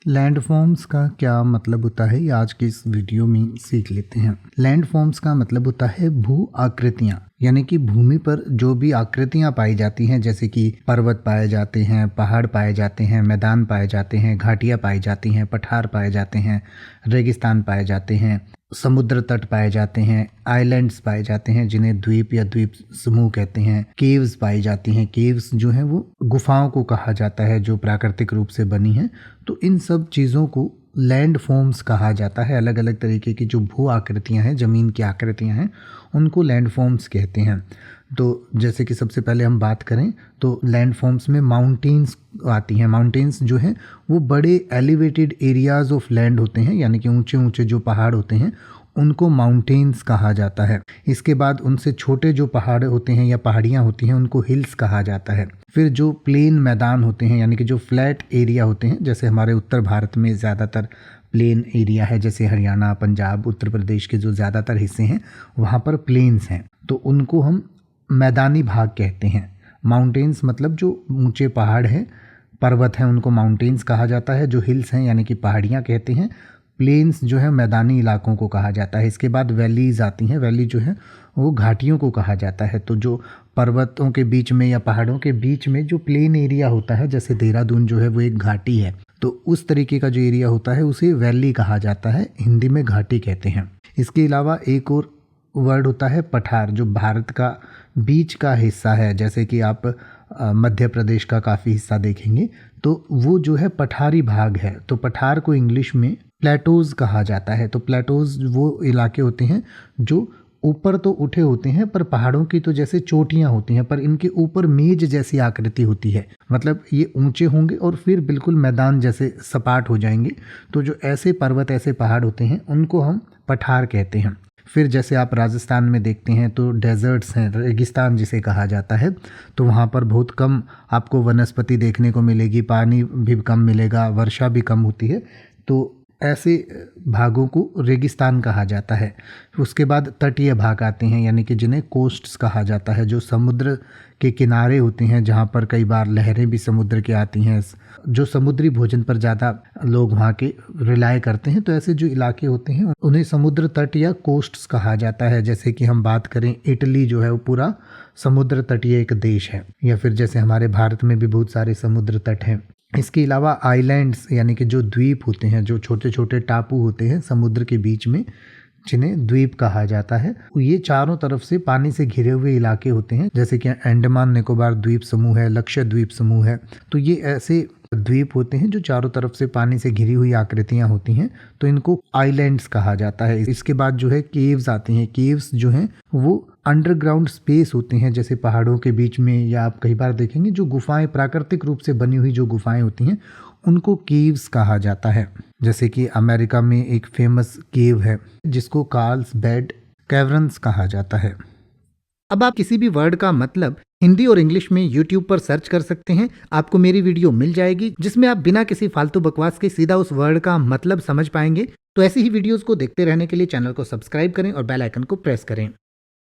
Landforms का क्या मतलब होता है, ये आज के इस वीडियो में सीख लेते हैं। लैंडफॉर्म्स का मतलब होता है भू आकृतियाँ, यानी कि भूमि पर जो भी आकृतियाँ पाई जाती हैं, जैसे कि पर्वत पाए जाते हैं, पहाड़ पाए जाते हैं, मैदान पाए जाते हैं, घाटियाँ पाई जाती हैं, पठार पाए जाते हैं, रेगिस्तान पाए जाते हैं, समुद्र तट पाए जाते हैं, आइलैंड्स पाए जाते हैं जिन्हें द्वीप या द्वीप समूह कहते हैं, केव्स पाई जाती हैं। केव्स जो हैं वो गुफाओं को कहा जाता है जो प्राकृतिक रूप से बनी हैं। तो इन सब चीज़ों को लैंड फॉर्म्स कहा जाता है। अलग अलग तरीके की जो भू आकृतियाँ हैं, ज़मीन की आकृतियाँ हैं, उनको लैंड फॉर्म्स कहते हैं। तो जैसे कि सबसे पहले हम बात करें तो लैंड फॉर्म्स में माउंटेन्स आती हैं। माउंटेन्स जो हैं वो बड़े एलिवेटेड एरियाज़ ऑफ लैंड होते हैं, यानी कि ऊंचे ऊंचे जो पहाड़ होते हैं उनको माउंटेन्स कहा जाता है। इसके बाद उनसे छोटे जो पहाड़ होते हैं या पहाड़ियाँ होती हैं उनको हिल्स कहा जाता है। फिर जो प्लेन मैदान होते हैं, यानी कि जो फ्लैट एरिया होते हैं, जैसे हमारे उत्तर भारत में ज़्यादातर प्लेन एरिया है, जैसे हरियाणा, पंजाब, उत्तर प्रदेश के जो ज़्यादातर हिस्से हैं वहाँ पर प्लेन्स हैं, तो उनको हम मैदानी भाग कहते हैं। माउंटेन्स मतलब जो ऊंचे पहाड़ हैं, पर्वत हैं, उनको माउंटेन्स कहा जाता है। जो हिल्स हैं यानी कि पहाड़ियाँ कहते हैं। प्लेन्स जो है मैदानी इलाकों को कहा जाता है। इसके बाद वैलीज़ आती हैं। वैली जो है वो घाटियों को कहा जाता है। तो जो पर्वतों के बीच में या पहाड़ों के बीच में जो प्लेन एरिया होता है, जैसे देहरादून जो है वो एक घाटी है, तो उस तरीके का जो एरिया होता है उसे वैली कहा जाता है, हिंदी में घाटी कहते हैं। इसके अलावा एक और वर्ड होता है पठार, जो भारत का बीच का हिस्सा है। जैसे कि आप मध्य प्रदेश का काफ़ी हिस्सा देखेंगे तो वो जो है पठारी भाग है। तो पठार को इंग्लिश में प्लेटोज़ कहा जाता है। तो प्लेटोज़ वो इलाके होते हैं जो ऊपर तो उठे होते हैं पर पहाड़ों की तो जैसे चोटियाँ होती हैं, पर इनके ऊपर मेज जैसी आकृति होती है। मतलब ये ऊंचे होंगे और फिर बिल्कुल मैदान जैसे सपाट हो जाएंगे। तो जो ऐसे पर्वत, ऐसे पहाड़ होते हैं उनको हम पठार कहते हैं। फिर जैसे आप राजस्थान में देखते हैं तो डेजर्ट्स हैं, रेगिस्तान जिसे कहा जाता है, तो वहाँ पर बहुत कम आपको वनस्पति देखने को मिलेगी, पानी भी कम मिलेगा, वर्षा भी कम होती है। तो ऐसे भागों को रेगिस्तान कहा जाता है। उसके बाद तटीय भाग आते हैं, यानी कि जिन्हें कोस्ट्स कहा जाता है, जो समुद्र के किनारे होते हैं, जहाँ पर कई बार लहरें भी समुद्र के आती हैं। जो समुद्री भोजन पर ज़्यादा लोग वहाँ के रिलाय करते हैं, तो ऐसे जो इलाके होते हैं उन्हें समुद्र तट या कोस्ट्स कहा जाता है। जैसे कि हम बात करें, इटली जो है वो पूरा समुद्र तटीय एक देश है, या फिर जैसे हमारे भारत में भी बहुत सारे समुद्र तट हैं। इसके अलावा आइलैंड्स, यानी कि जो द्वीप होते हैं, जो छोटे छोटे टापू होते हैं समुद्र के बीच में, जिन्हें द्वीप कहा जाता है, ये चारों तरफ से पानी से घिरे हुए इलाके होते हैं। जैसे कि अंडमान निकोबार द्वीप समूह है, लक्षद्वीप समूह है, तो ये ऐसे द्वीप होते हैं जो चारों तरफ से पानी से घिरी हुई आकृतियां होती हैं, तो इनको आइलैंड्स कहा जाता है। इसके बाद जो है केव्स आती हैं। केव्स जो हैं वो अंडरग्राउंड स्पेस होते हैं, जैसे पहाड़ों के बीच में, या आप कई बार देखेंगे जो गुफाएं प्राकृतिक रूप से बनी हुई जो गुफाएं होती हैं उनको केव्स कहा जाता है। जैसे कि अमेरिका में एक फेमस केव है जिसको कार्ल्सबैड कैवर्न्स कहा जाता है। अब आप किसी भी वर्ड का मतलब हिंदी और इंग्लिश में YouTube पर सर्च कर सकते हैं। आपको मेरी वीडियो मिल जाएगी जिसमें आप बिना किसी फालतू बकवास के सीधा उस वर्ड का मतलब समझ पाएंगे। तो ऐसी ही वीडियोस को देखते रहने के लिए चैनल को सब्सक्राइब करें और बेल आइकन को प्रेस करें।